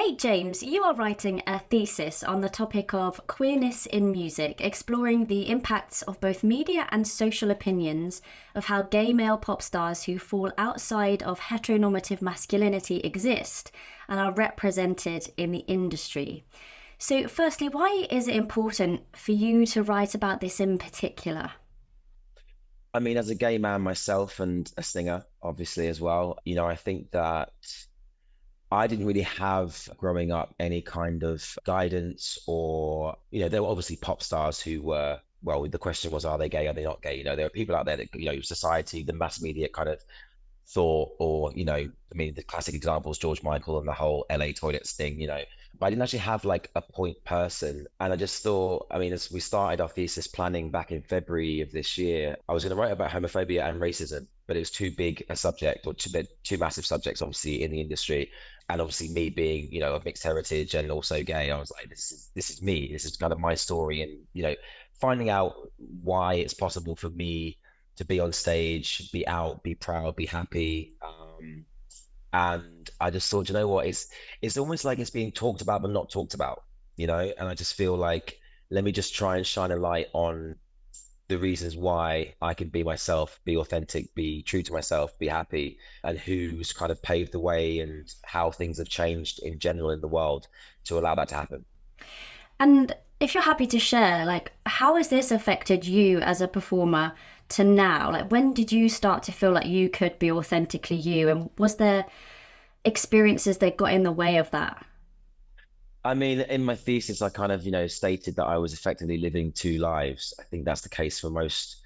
Nate James, you are writing a thesis on the topic of queerness in music, exploring the impacts of both media and social opinions of how gay male pop stars who fall outside of heteronormative masculinity exist and are represented in the industry. So, firstly, why is it important for you to write about this in particular? I mean, as a gay man myself and a singer, obviously, as well, I think that I didn't really have growing up any kind of guidance or, there were obviously pop stars who were, well, the question was, are they gay? Are they not gay? There are people out there that, society, the mass media kind of thought, or, I mean, the classic examples, George Michael and the whole LA toilets thing. But I didn't actually have like a point person. And I just thought, I mean, as we started our thesis planning back in February of this year, I was going to write about homophobia and racism, but it was too big a subject, or two massive subjects, obviously, in the industry. And obviously me being, of mixed heritage and also gay, I was like, this is me. This is kind of my story. And, finding out why it's possible for me to be on stage, be out, be proud, be happy. And I just thought, you know what, it's almost like it's being talked about but not talked about, And I just feel like, let me just try and shine a light on the reasons why I can be myself, be authentic, be true to myself, be happy, and who's kind of paved the way and how things have changed in general in the world to allow that to happen. And if you're happy to share, like, how has this affected you as a performer to now? Like, when did you start to feel like you could be authentically you? And was there experiences that got in the way of that? I mean, in my thesis, I kind of, stated that I was effectively living two lives. I think that's the case for most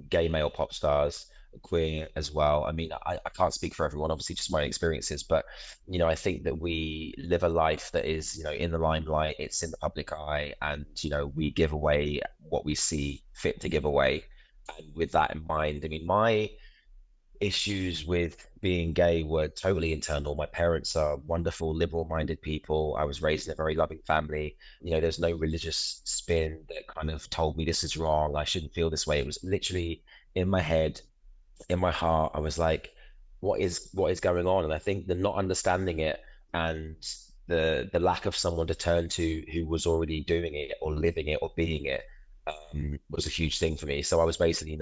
gay male pop stars, queer as well. I mean, I can't speak for everyone, obviously, just my experiences, but, I think that we live a life that is, in the limelight, it's in the public eye, and, we give away what we see fit to give away. And with that in mind, I mean, my issues with being gay were totally internal. My parents are wonderful, liberal-minded people. I was raised in a very loving family. There's no religious spin that kind of told me this is wrong. I shouldn't feel this way. It was literally in my head, in my heart. I was like, what is going on? And I think the not understanding it and the lack of someone to turn to who was already doing it or living it or being it was a huge thing for me. So I was basically,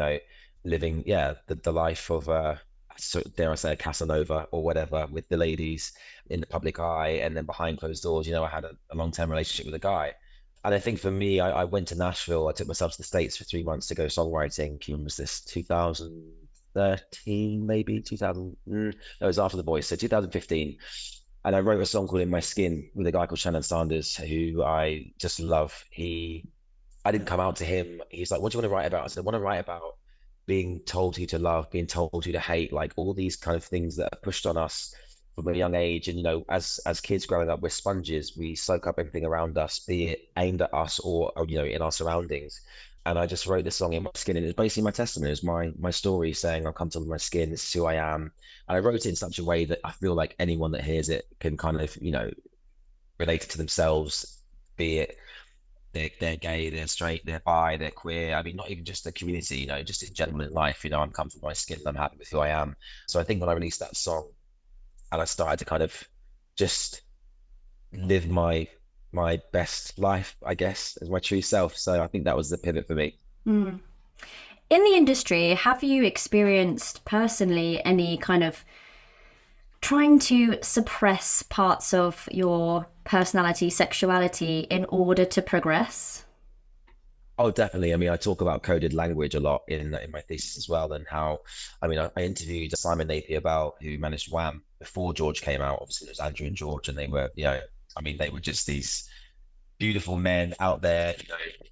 living, yeah, the life of so dare I say a Casanova or whatever with the ladies in the public eye, and then behind closed doors, I had a long-term relationship with a guy. And I think for me, I went to Nashville. I took myself to the States for 3 months to go songwriting. When was this? 2013, maybe 2000. No, it was after The Voice, so 2015. And I wrote a song called "In My Skin" with a guy called Shannon Sanders, who I just love. I didn't come out to him. He's like, "What do you want to write about?" I said, "I want to write about being told who to love, being told who to hate, like all these kind of things that are pushed on us from a young age. And as kids growing up, we're sponges. We soak up everything around us, be it aimed at us or in our surroundings." And I just wrote this song "In My Skin," and it's basically my testimony, it's my story saying I've come to my skin. This is who I am. And I wrote it in such a way that I feel like anyone that hears it can kind of relate it to themselves, be it they're gay, they're straight, they're bi, they're queer. I mean, not even just the community, just in general in life. I'm comfortable with my skin and I'm happy with who I am. So I think when I released that song and I started to kind of just live my best life, I guess, as my true self. So I think that was the pivot for me. Mm. In the industry, have you experienced personally any kind of trying to suppress parts of your personality, sexuality in order to progress? Oh, definitely. I mean, I talk about coded language a lot in my thesis as well, and how, I mean, I interviewed Simon Napier Bell, who managed Wham before George came out. Obviously, it was Andrew and George, and they were, I mean, they were just these beautiful men out there,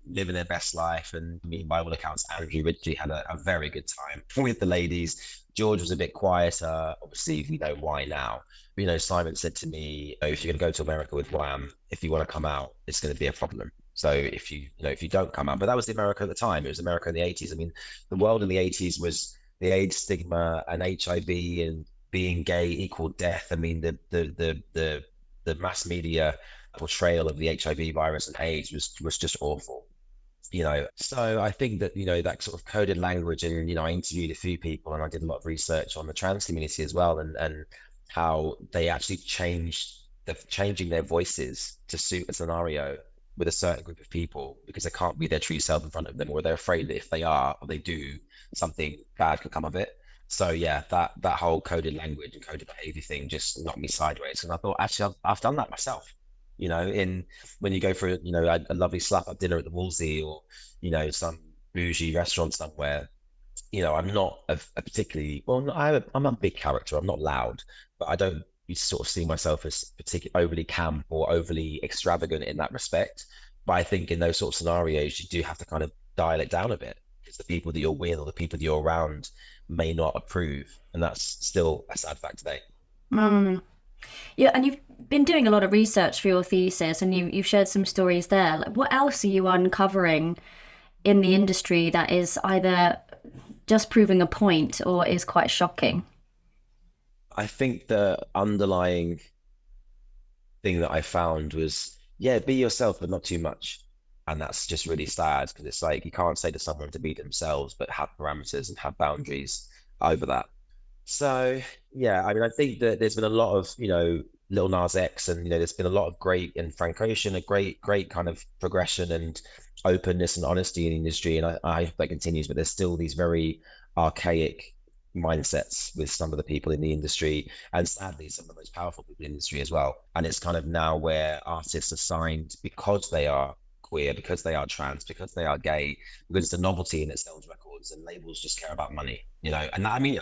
living their best life. And I mean, by all accounts, Andrew Ridgely had a very good time with the ladies. George was a bit quieter. Obviously, we know why now. But, Simon said to me, if you're going to go to America with Wham, if you want to come out, it's going to be a problem. So if you don't come out, but that was the America at the time. It was America in the 80s. I mean, the world in the 80s was the AIDS stigma and HIV and being gay equaled death. I mean, the mass media portrayal of the HIV virus and AIDS was just awful. So I think that that sort of coded language, and I interviewed a few people and I did a lot of research on the trans community as well, and how they actually changed they're changing their voices to suit a scenario with a certain group of people because they can't be their true self in front of them, or they're afraid that if they are or they do, something bad could come of it. So yeah, that whole coded language and coded behavior thing just knocked me sideways. And I thought, actually, I've done that myself. In when you go for a lovely slap up dinner at the Wolsey, or some bougie restaurant somewhere. I'm not a particularly well. I'm a big character. I'm not loud, but I don't sort of see myself as particularly overly camp or overly extravagant in that respect. But I think in those sort of scenarios, you do have to kind of dial it down a bit because the people that you're with or the people that you're around may not approve, and that's still a sad fact today. Mm. Yeah, and you've been doing a lot of research for your thesis, and you've shared some stories there. Like, what else are you uncovering in the industry that is either just proving a point or is quite shocking? I think the underlying thing that I found was, yeah, be yourself, but not too much. And that's just really sad because it's like you can't say to someone to be themselves, but have parameters and have boundaries over that. So yeah, I mean, I think that there's been a lot of, Lil Nas X, and there's been a lot of great, and Frank Ocean, a great kind of progression and openness and honesty in the industry, and I hope that continues. But there's still these very archaic mindsets with some of the people in the industry, and sadly, some of the most powerful people in the industry as well. And it's kind of now where artists are signed because they are queer, because they are trans, because they are gay, because it's a novelty in itself, records and labels just care about money, And that, I mean,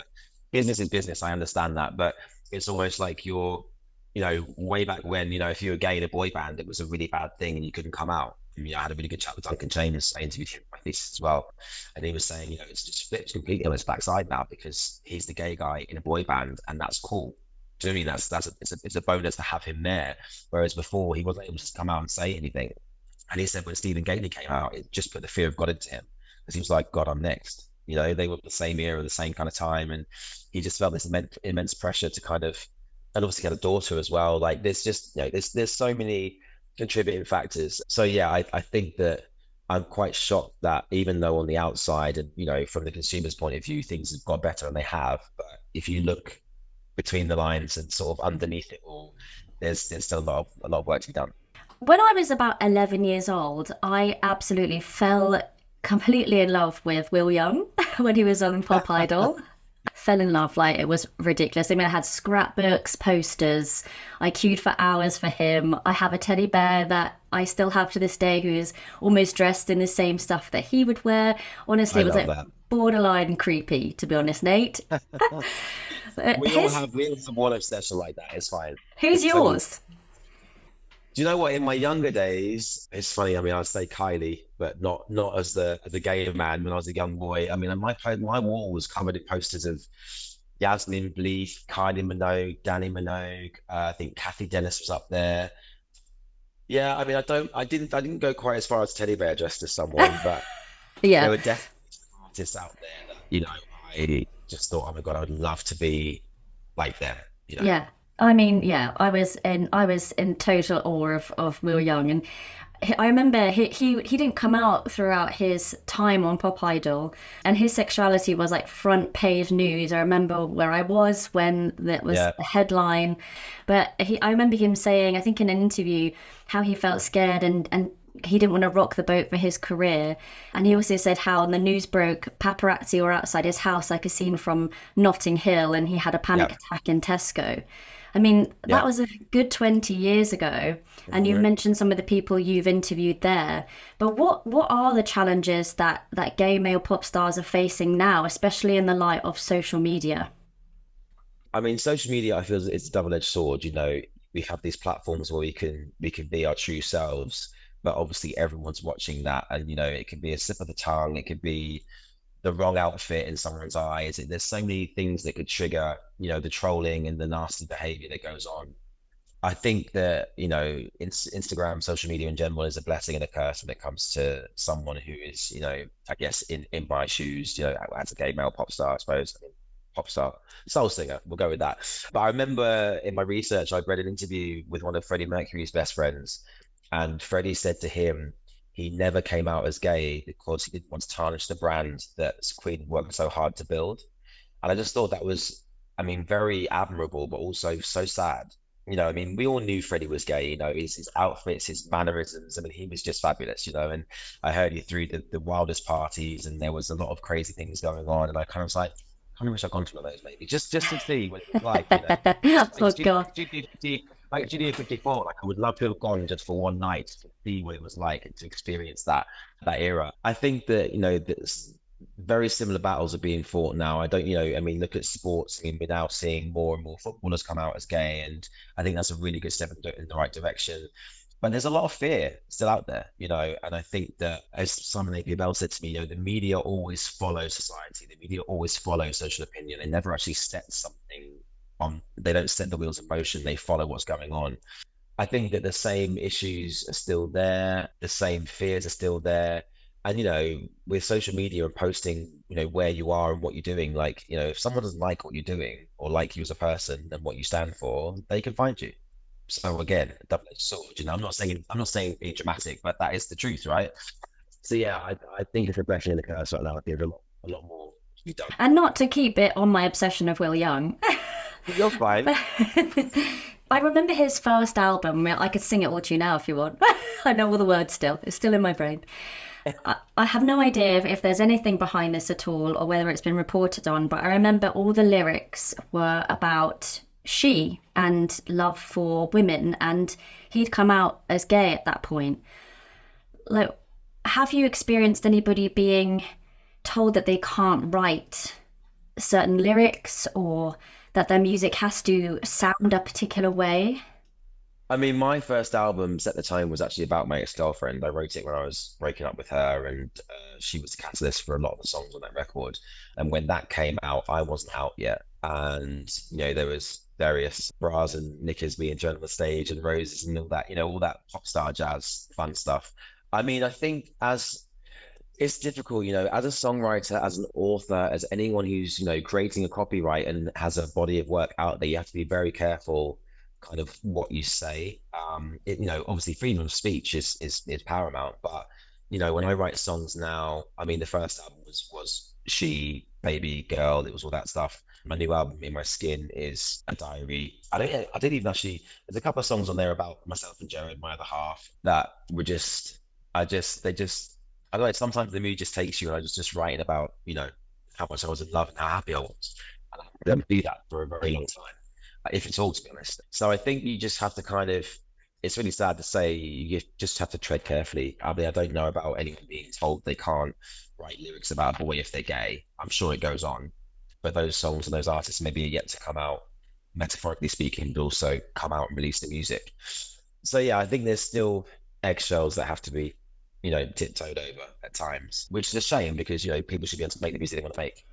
business is business. I understand that, but it's almost like way back when, if you were gay in a boy band, it was a really bad thing and you couldn't come out. I mean, I had a really good chat with Duncan James. I interviewed him for my thesis as well. And he was saying, it's just flipped completely on its backside now because he's the gay guy in a boy band and that's cool. Do you know what I mean? It's a bonus to have him there. Whereas before he wasn't able to come out and say anything. And he said when Stephen Gately came out, it just put the fear of God into him because he was like, God, I'm next. They were the same era, the same kind of time. And he just felt this immense pressure to kind of, and obviously he had a daughter as well. Like there's just, there's so many contributing factors. So yeah, I think that I'm quite shocked that even though on the outside and, from the consumer's point of view, things have got better and they have. But if you look between the lines and sort of underneath it all, there's still a lot of work to be done. When I was about 11 years old, I absolutely fell completely in love with Will Young when he was on Pop Idol. Fell in love, like it was ridiculous. I mean, I had scrapbooks, posters. I queued for hours for him. I have a teddy bear that I still have to this day who is almost dressed in the same stuff that he would wear. Honestly, I it was love like that. borderline creepy, to be honest, Nate. His, We all have one obsession like that. It's fine. who's It's totally. yours? Do you know what? In my younger days, it's funny. I mean, I'd say Kylie, but not as the gay man when I was a young boy. I mean, my wall was covered in posters of Yasmin Bleeth, Kylie Minogue, Danny Minogue. I think Kathy Dennis was up there. Yeah, I mean, I didn't go quite as far as Teddy Bear dressed as someone, but there Yeah, were definitely artists out there that I just thought, oh my God, I would love to be like them. You know. yeah. I mean, yeah, I was in total awe of Will Young, and I remember he didn't come out throughout his time on Pop Idol, and his sexuality was like front page news. I remember where I was when that was Yeah, the headline, but I remember him saying, I think in an interview, how he felt scared and he didn't want to rock the boat for his career. And he also said how when the news broke, paparazzi were outside his house, like a scene from Notting Hill, and he had a panic yeah, attack in Tesco. I mean, yeah. that was a good 20 years ago, and you've Mhm. mentioned some of the people you've interviewed there. But what are the challenges that gay male pop stars are facing now, especially in the light of social media? I mean, social media, I feel it's a double-edged sword. We have these platforms where we can be our true selves, but obviously everyone's watching that, and it could be a slip of the tongue, it could be the wrong outfit in someone's eyes. There's so many things that could trigger, the trolling and the nasty behavior that goes on. I think that, Instagram, social media in general is a blessing and a curse when it comes to someone who is, I guess in my shoes, as a gay male pop star, I suppose. I mean, pop star, soul singer, we'll go with that. But I remember in my research, I'd read an interview with one of Freddie Mercury's best friends, and Freddie said to him, he never came out as gay because he didn't want to tarnish the brand that Queen worked so hard to build. And I just thought that was, I mean, very admirable, but also so sad. I mean, we all knew Freddie was gay, his outfits, his mannerisms. I mean, he was just fabulous, and I heard he threw the wildest parties and there was a lot of crazy things going on. And I kind of was like, I kind of wish I'd gone to one of those maybe, just to see what it was like. Like Oh God. Studio 54, like I would love to have gone just for one night to see what it was like and to experience that era. I think that, that very similar battles are being fought now. I don't, I mean, look at sports. I mean, we're now seeing more and more footballers come out as gay, and I think that's a really good step in the right direction. But there's a lot of fear still out there, and I think that, as Simon A.P. Bell said to me, the media always follow society. The media always follow social opinion. They never actually set something on, they don't set the wheels in motion. They follow what's going on. I think that the same issues are still there. The same fears are still there. And, with social media and posting, where you are and what you're doing, like, if someone doesn't like what you're doing or like you as a person and what you stand for, they can find you. So again, double-edged sword. I'm not saying be dramatic, but that is the truth, right? So yeah, I think it's a blessing in the curse right now. I think there's a lot more to be done. And not to keep it on my obsession of Will Young, You're fine. but I remember his first album. I could sing it all to you now if you want. I know all the words still. It's still in my brain. I have no idea if there's anything behind this at all or whether it's been reported on, but I remember all the lyrics were about she and love for women, and he'd come out as gay at that point. Like, have you experienced anybody being told that they can't write certain lyrics or that their music has to sound a particular way? I mean, my first albums at the time was actually about my ex-girlfriend. I wrote it when I was breaking up with her, and she was the catalyst for a lot of the songs on that record. And when that came out, I wasn't out yet, and there was various bras and knickers being shown on the stage and roses and all that pop star jazz fun stuff. I mean, I think as it's difficult, as a songwriter, as an author, as anyone who's, creating a copyright and has a body of work out there, you have to be very careful kind of what you say. Obviously freedom of speech is paramount, but when I write songs now, I mean, the first album was She, Baby, Girl, it was all that stuff. My new album, In My Skin, is a diary. I didn't even actually, there's a couple of songs on there about myself and Jared, my other half, that were I don't know, sometimes the mood just takes you, and I was just writing about, how much I was in love and how happy I was. And I didn't do that for a very long time, if it's all, to be honest. So I think you just have to it's really sad to say, you just have to tread carefully. I mean, I don't know about anyone being told they can't write lyrics about a boy if they're gay. I'm sure it goes on, but those songs and those artists maybe are yet to come out, metaphorically speaking, but also come out and release the music. So yeah, I think there's still eggshells that have to be, tiptoed over at times, which is a shame because, people should be able to make the music they want to make.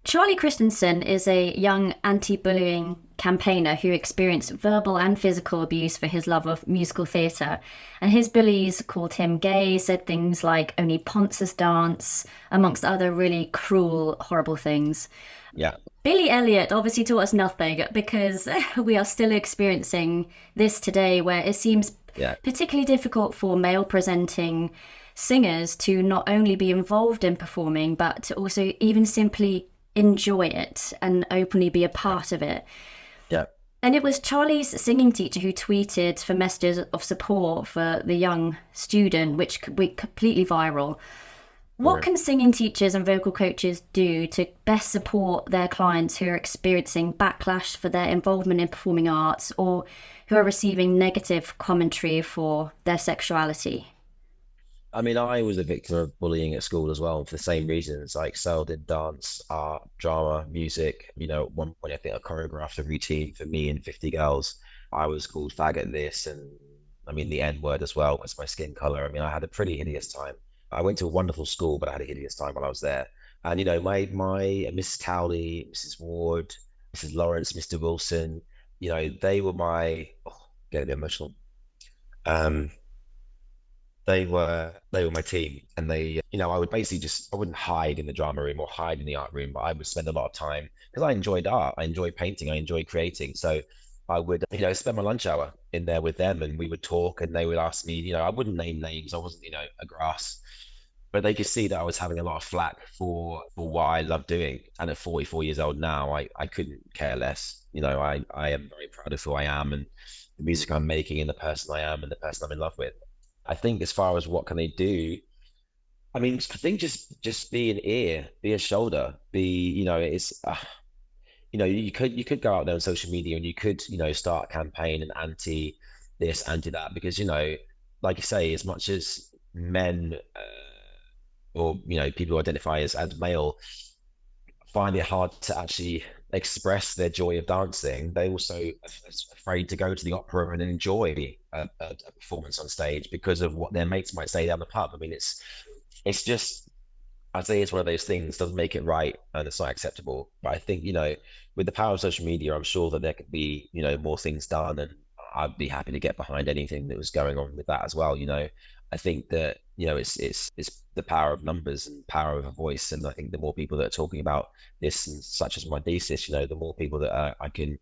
Charlie Christensen is a young anti-bullying campaigner who experienced verbal and physical abuse for his love of musical theatre. And his bullies called him gay, said things like only Ponces dance, amongst other really cruel, horrible things. Yeah. Billy Elliot obviously taught us nothing because we are still experiencing this today, where it seems particularly difficult for male presenting singers to not only be involved in performing, but to also even simply enjoy it and openly be a part of it. Yeah. And it was Charlie's singing teacher who tweeted for messages of support for the young student, which went completely viral. What can singing teachers and vocal coaches do to best support their clients who are experiencing backlash for their involvement in performing arts or who are receiving negative commentary for their sexuality? I mean, I was a victim of bullying at school as well for the same reasons. I excelled in dance, art, drama, music. At one point, I think I choreographed a routine for me and 50 girls. I was called faggot this, and I mean, the N word as well was my skin color. I mean, I had a pretty hideous time. I went to a wonderful school, but I had a hideous time while I was there. And, my Mrs. Cowley, Mrs. Ward, Mrs. Lawrence, Mr. Wilson, they were getting a bit emotional. They were my team, and they, I would basically I wouldn't hide in the drama room or hide in the art room, but I would spend a lot of time because I enjoyed art, I enjoyed painting, I enjoyed creating. So I would, spend my lunch hour in there with them, and we would talk, and they would ask me, I wouldn't name names, I wasn't, a grass, but they could see that I was having a lot of flack for what I love doing. And at 44 years old now, I couldn't care less. I am very proud of who I am and the music I'm making and the person I am and the person I'm in love with. I think as far as what can they do, I mean, I think just be an ear, be a shoulder, be, it's you could go out there on social media and you could, start a campaign and anti this, anti that, because, like you say, as much as men or, people who identify as male find it hard to actually express their joy of dancing, they also are afraid to go to the opera and enjoy a performance on stage because of what their mates might say down the pub. I mean, it's just, I'd say it's one of those things, doesn't make it right and it's not acceptable. But I think, with the power of social media, I'm sure that there could be, more things done, and I'd be happy to get behind anything that was going on with that as well. I think that, it's the power of numbers and power of a voice. And I think the more people that are talking about this, and such as my thesis, the more people that I can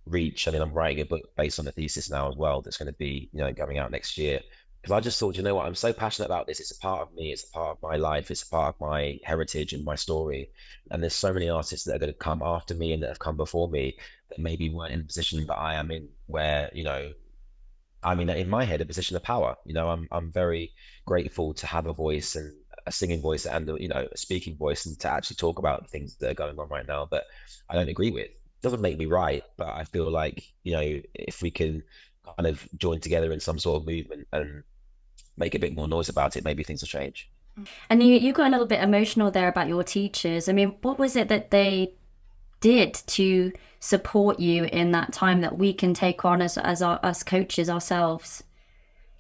reach. I mean, I'm writing a book based on the thesis now as well that's going to be, coming out next year, because I just thought, what, I'm so passionate about this. It's a part of me. It's a part of my life. It's a part of my heritage and my story. And there's so many artists that are going to come after me and that have come before me that maybe weren't in the position that I am in, where, I mean, in my head, a position of power. I'm very grateful to have a voice, and a singing voice, and a speaking voice, and to actually talk about the things that are going on right now that I don't agree with. It doesn't make me right, but I feel like, if we can kind of join together in some sort of movement and make a bit more noise about it, maybe things will change. And you got a little bit emotional there about your teachers. I mean, what was it that they did to support you in that time that we can take on as coaches ourselves?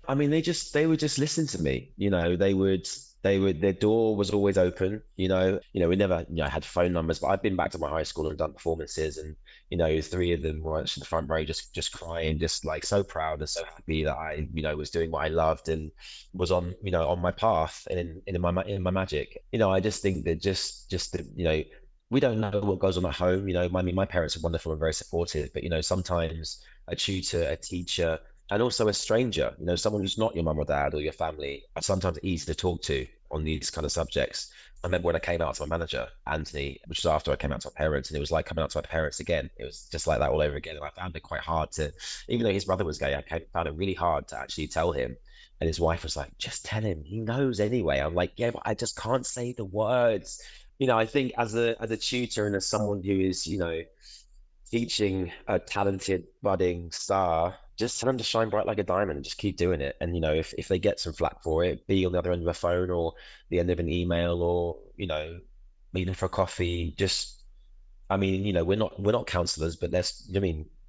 I mean, they would just listen to me. Their door was always open. We never, had phone numbers, but I've been back to my high school and done performances, and three of them were actually in the front row, just crying, just like so proud and so happy that I, was doing what I loved and was on, on my path and in my magic. I just think that we don't know what goes on at home. I mean, my parents are wonderful and very supportive, but sometimes a tutor, a teacher, and also a stranger, someone who's not your mum or dad or your family, are sometimes easy to talk to on these kind of subjects. I remember when I came out to my manager, Anthony, which was after I came out to my parents, and it was like coming out to my parents again. It was just like that all over again. And I found it quite hard to, even though his brother was gay, found it really hard to actually tell him. And his wife was like, just tell him, he knows anyway. I'm like, yeah, but I just can't say the words. I think as a tutor and as someone who is, teaching a talented budding star, just tell them to shine bright like a diamond and just keep doing it. And if they get some flack for it, be on the other end of a phone or the end of an email, or meeting for a coffee, just, I mean, we're not counselors, but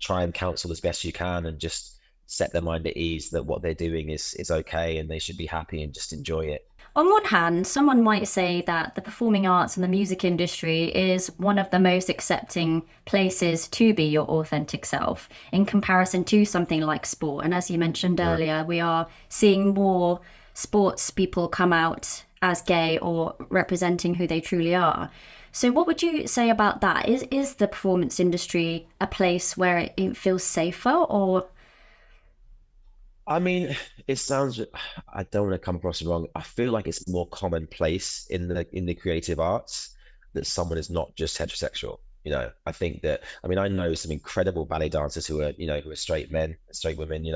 try and counsel as best you can, and just set their mind at ease that what they're doing is okay, and they should be happy and just enjoy it. On one hand, someone might say that the performing arts and the music industry is one of the most accepting places to be your authentic self in comparison to something like sport. And as you mentioned Right. earlier, we are seeing more sports people come out as gay or representing who they truly are. So, what would you say about that? Is the performance industry a place where it feels safer, or I mean, it sounds, I don't want to come across wrong. I feel like it's more commonplace in the creative arts that someone is not just heterosexual. I think that, I mean, I know some incredible ballet dancers who are straight men, straight women.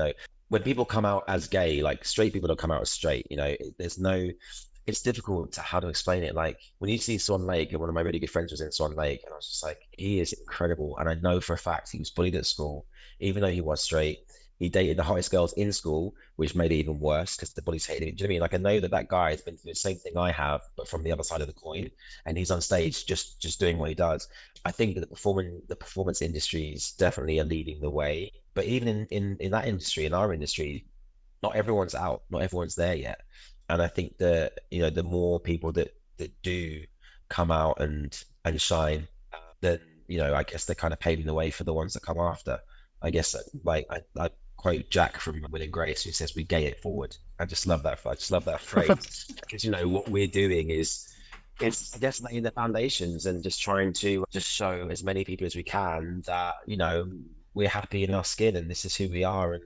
When people come out as gay, like straight people don't come out as straight. There's no, it's difficult to how to explain it. Like when you see Swan Lake, and one of my really good friends was in Swan Lake, and I was just like, he is incredible. And I know for a fact he was bullied at school, even though he was straight. He dated the hottest girls in school, which made it even worse because the bullies hated him. Do you know what I mean? Like I know that guy has been through the same thing I have, but from the other side of the coin, and he's on stage just doing what he does. I think that the performance industries definitely are leading the way. But even in that industry, in our industry, not everyone's out, not everyone's there yet. And I think that the more people that do come out and shine, then I guess they're kind of paving the way for the ones that come after. I guess like I quote Jack from Will and Grace, who says we gay it forward. I just love that. I just love that phrase, because what we're doing is I guess laying the foundations and just trying to just show as many people as we can that we're happy in our skin and this is who we are, and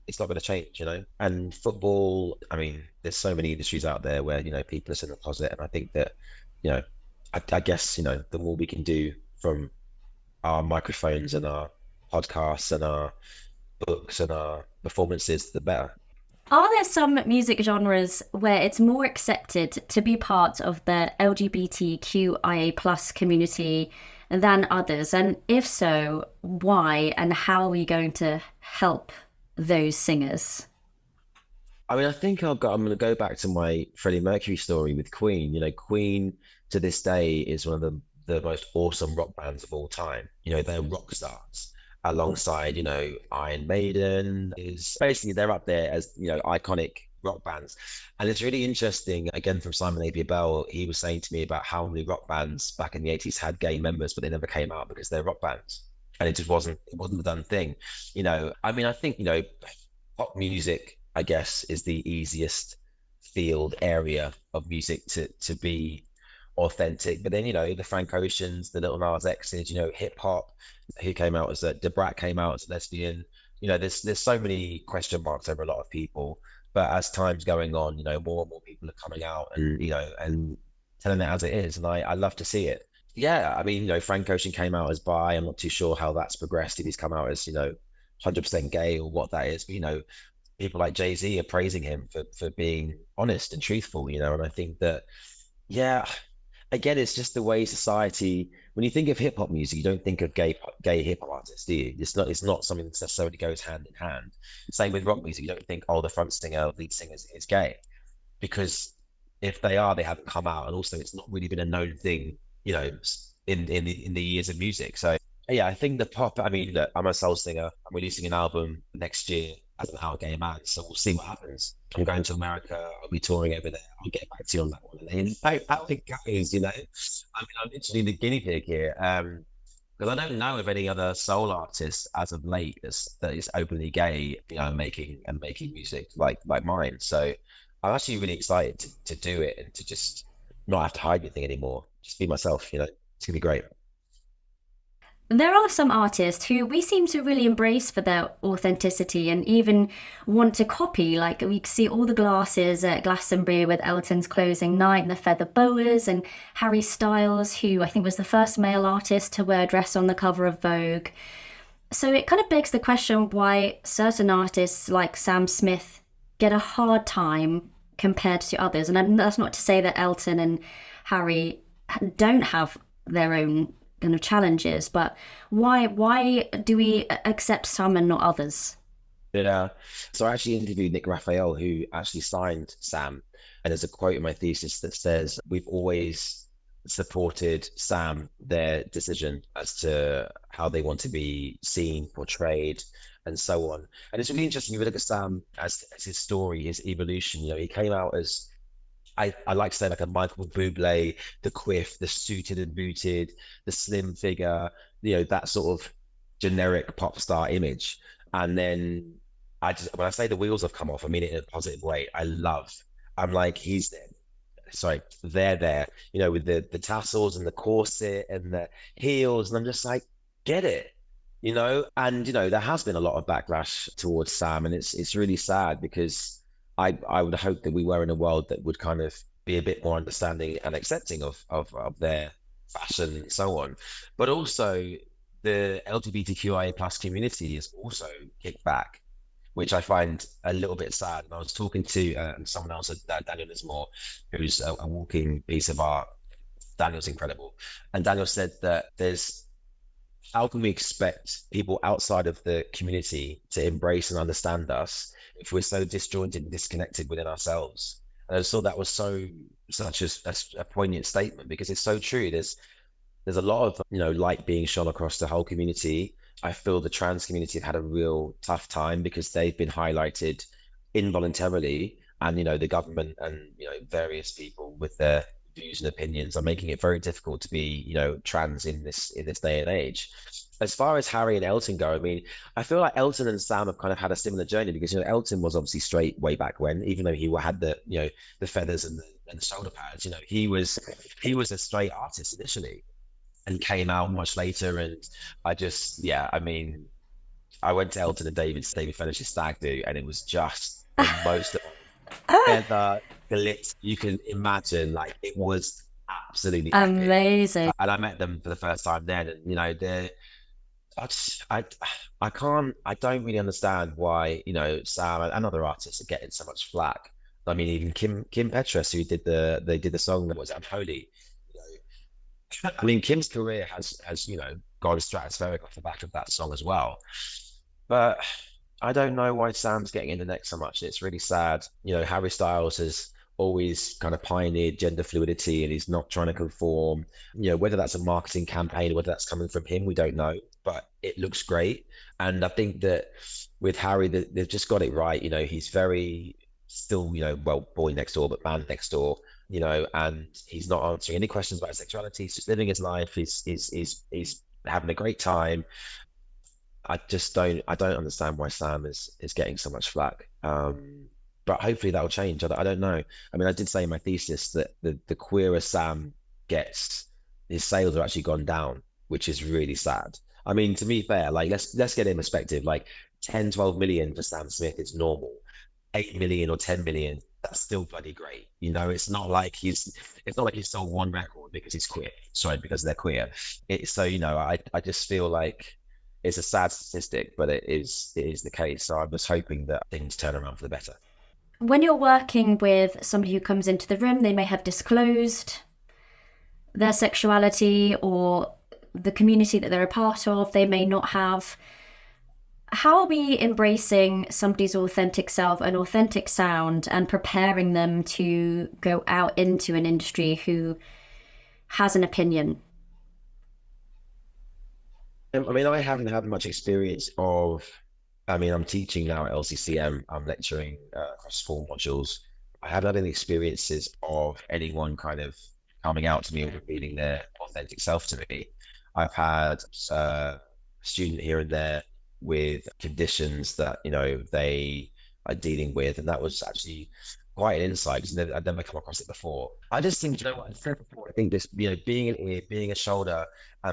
it's not going to change. And football, I mean, there's so many industries out there where people are in the closet, and I think that you know I guess the more we can do from our microphones and our podcasts and our books and our performances, the better. Are there some music genres where it's more accepted to be part of the LGBTQIA plus community than others? And if so, why and how are we going to help those singers? I mean, I think I'm going to go back to my Freddie Mercury story with Queen. You know, Queen to this day is one of the most awesome rock bands of all time. You know, they're rock stars alongside, you know, Iron Maiden is basically they're up there as, you know, iconic rock bands. And it's really interesting, again, from Simon A. Bell, he was saying to me about how many rock bands back in the 80s had gay members, but they never came out because they're rock bands. And it wasn't the done thing. You know, I mean, I think, you know, pop music, I guess, is the easiest field area of music to be authentic. But then, you know, the Frank Oceans, the Little Nas X's, you know, hip hop, who came out as a Debrat came out as a lesbian. You know, there's so many question marks over a lot of people. But as time's going on, you know, more and more people are coming out and, you know, and telling it as it is. And I love to see it. Yeah, I mean, you know, Frank Ocean came out as bi. I'm not too sure how that's progressed, if he's come out as, you know, 100% gay or what that is. But, you know, people like Jay-Z are praising him for being honest and truthful, you know. And I think that, yeah, again, it's just the way society. When you think of hip hop music, you don't think of gay hip hop artists, do you? It's not something that necessarily goes hand in hand. Same with rock music, you don't think, oh, the front singer, lead singer is gay, because if they are, they haven't come out, and also it's not really been a known thing, you know, in the years of music. So yeah, I think the pop. I mean, look, I'm a soul singer. I'm releasing an album next year as an out gay man, so we'll see what happens. I'm going to America. I'll be touring over there. I'll get back to you on that one. And then how it goes, you know. I mean, I'm literally the guinea pig here. Because I don't know of any other soul artists as of late that is openly gay, you know, making music like mine. So I'm actually really excited to do it and to just not have to hide anything anymore. Just be myself, you know. It's gonna be great. There are some artists who we seem to really embrace for their authenticity and even want to copy. Like we see all the glasses at Glastonbury with Elton's closing night and the feather boas, and Harry Styles, who I think was the first male artist to wear a dress on the cover of Vogue. So it kind of begs the question why certain artists like Sam Smith get a hard time compared to others. And that's not to say that Elton and Harry don't have their own kind of challenges, but why do we accept some and not others? Yeah. So I actually interviewed Nick Raphael, who actually signed Sam. And there's a quote in my thesis that says, we've always supported Sam, their decision as to how they want to be seen, portrayed, and so on. And it's really interesting. If you look at Sam as his story, his evolution, you know, he came out as I like to say like a Michael Bublé, the quiff, the suited and booted, the slim figure, you know, that sort of generic pop star image. And then when I say the wheels have come off, I mean it in a positive way. I'm like, he's there. Sorry, they're there, you know, with the tassels and the corset and the heels. And I'm just like, get it, you know? And, you know, there has been a lot of backlash towards Sam. And it's really sad because I would hope that we were in a world that would kind of be a bit more understanding and accepting of their fashion and so on. But also the LGBTQIA plus community is also kicked back, which I find a little bit sad. And I was talking to someone else, Daniel Lismore, who's a walking piece of art. Daniel's incredible. And Daniel said that how can we expect people outside of the community to embrace and understand us if we're so disjointed and disconnected within ourselves? And I just thought that was such a poignant statement, because it's so true. There's a lot of, you know, light being shone across the whole community. I feel the trans community have had a real tough time because they've been highlighted involuntarily, and, you know, the government and, you know, various people with their views and opinions are making it very difficult to be, you know, trans in this day and age. As far as Harry and Elton go, I mean, I feel like Elton and Sam have kind of had a similar journey, because, you know, Elton was obviously straight way back when, even though he had the, you know, the feathers and the shoulder pads. You know, he was a straight artist initially and came out much later. And yeah, I mean, I went to Elton and David Furnish's stag do, and it was just the most feather glitz you can imagine. Like, it was absolutely epic. Amazing. And I met them for the first time then, and they're I just, I don't really understand why, Sam and other artists are getting so much flack. I mean, even Kim Petras, who they did the song that was Unholy. I mean, Kim's career has gone stratospheric off the back of that song as well. But I don't know why Sam's getting in the neck so much. It's really sad. Harry Styles has always kind of pioneered gender fluidity and he's not trying to conform. Whether that's a marketing campaign, whether that's coming from him, we don't know. But it looks great. And I think that with Harry, they've just got it right. He's very still, well, boy next door, but man next door. And he's not answering any questions about his sexuality. He's just living his life. He's having a great time. I don't understand why Sam is getting so much flack. But hopefully that'll change. I don't know. I mean, I did say in my thesis that the queerer Sam gets, his sales have actually gone down, which is really sad. I mean, to be fair, like let's get in perspective. Like 10, 12 million for Sam Smith is normal. 8 million or 10 million, that's still bloody great. It's not like he's sold one record because he's queer. Sorry, because they're queer. I just feel like it's a sad statistic, but it is the case. So I'm just hoping that things turn around for the better. When you're working with somebody who comes into the room, they may have disclosed their sexuality or the community that they're a part of, they may not have. How are we embracing somebody's authentic self, an authentic sound, and preparing them to go out into an industry who has an opinion? I mean, I haven't had much experience of. I mean, I'm teaching now at LCCM. I'm lecturing across 4 modules. I haven't had any experiences of anyone kind of coming out to me or revealing their authentic self to me. I've had a student here and there with conditions that they are dealing with, and that was actually quite an insight because I've never come across it before. I just think, what I've said before, I think this, being an ear, being a shoulder,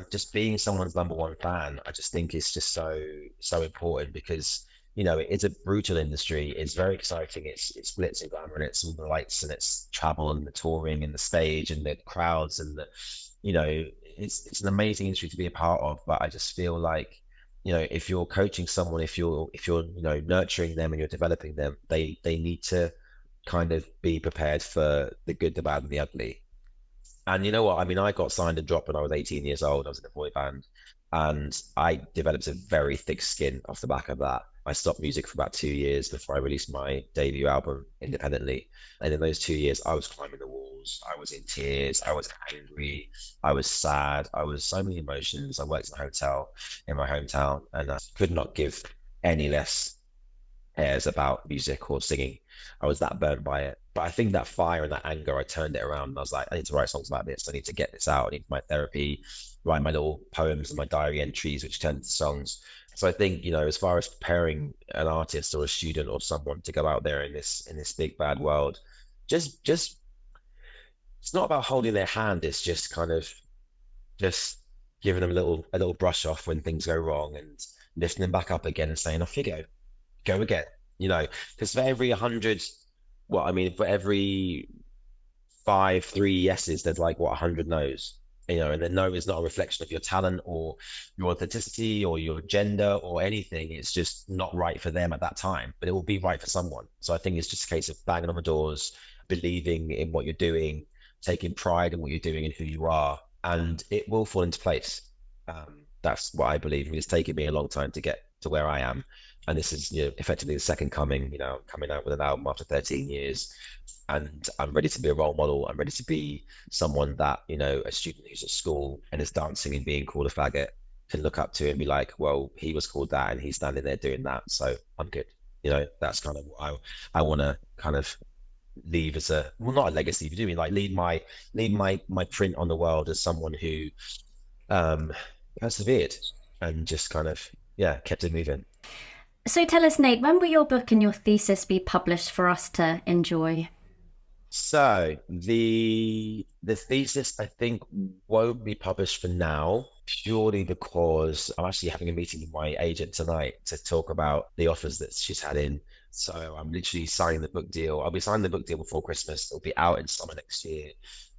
just being someone's number one fan, I just think it's just so important because it is a brutal industry. It's very exciting. It's glitz and glamour and it's all the lights and it's travel and the touring and the stage and the crowds and it's an amazing industry to be a part of. But I just feel like if you're coaching someone, if you're nurturing them and you're developing them, they need to kind of be prepared for the good, the bad, and the ugly. And you know what? I mean, I got signed and dropped when I was 18 years old. I was in a boy band, and I developed a very thick skin off the back of that. I stopped music for about 2 years before I released my debut album independently. And in those 2 years, I was climbing the walls. I was in tears. I was angry. I was sad. I was so many emotions. I worked in a hotel in my hometown, and I could not give any less cares about music or singing. I was that burnt by it. But I think that fire and that anger, I turned it around. And I was like, I need to write songs like this. I need to get this out. I need my therapy, write my little poems and my diary entries, which turned into songs. So I think, as far as preparing an artist or a student or someone to go out there in this big bad world, just it's not about holding their hand. It's just kind of just giving them a little brush off when things go wrong and lifting them back up again and saying, off you go again. Because for every 100, for every 3 yeses, there's like 100 no's. And the no is not a reflection of your talent or your authenticity or your gender or anything. It's just not right for them at that time, but it will be right for someone. So I think it's just a case of banging on the doors, believing in what you're doing, taking pride in what you're doing and who you are, and it will fall into place. That's what I believe. I mean, it's taken me a long time to get to where I am. And this is, effectively the second coming, coming out with an album after 13 years. And I'm ready to be a role model. I'm ready to be someone that, a student who's at school and is dancing and being called a faggot can look up to and be like, well, he was called that and he's standing there doing that. So I'm good. That's kind of what I want to kind of leave as not a legacy, but doing like leave my print on the world as someone who persevered and just kind of, kept it moving. So tell us, Nate, when will your book and your thesis be published for us to enjoy? So the thesis, I think, won't be published for now purely because I'm actually having a meeting with my agent tonight to talk about the offers that she's had in. So I'm literally signing the book deal. I'll be signing the book deal before Christmas. It'll be out in summer next year.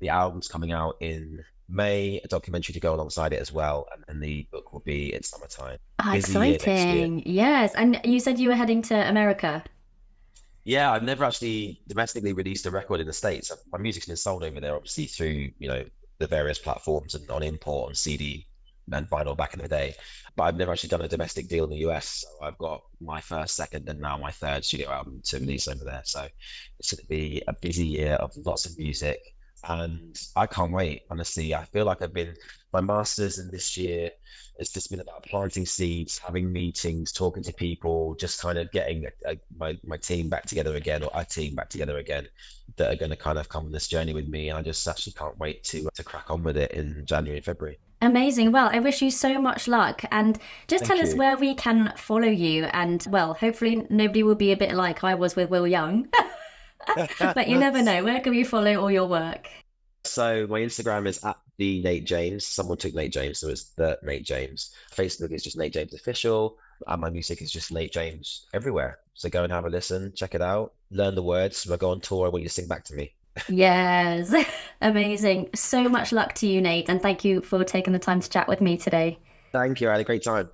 The album's coming out in May, a documentary to go alongside it as well, and then the book will be in summertime. Ah, Busy year next year. exciting. Yes. And you said you were heading to America. Yeah, I've never actually domestically released a record in the States. My music's been sold over there, obviously through, the various platforms and on import and CD and vinyl back in the day. But I've never actually done a domestic deal in the US. So I've got my first, second, and now my third studio album to release over there. So it's going to be a busy year of lots of music. And I can't wait, honestly. I feel like my master's in this year, it's just been about planting seeds, having meetings, talking to people, just kind of getting my team back together again, or our team back together again, that are going to kind of come on this journey with me. And I just actually can't wait to crack on with it in January and February. Amazing. Well, I wish you so much luck and just tell Thank us you. where we can follow you. And well, hopefully nobody will be a bit like I was with Will Young, but you never know. Where can we follow all your work? So my Instagram is at the Nate James. Someone took Nate James, so it's the Nate James. Facebook is just Nate James Official, and my music is just Nate James everywhere. So go and have a listen, check it out, learn the words. When I go on tour, I want you to sing back to me. Yes. Amazing. So much luck to you, Nate, and thank you for taking the time to chat with me today. Thank you. I had a great time.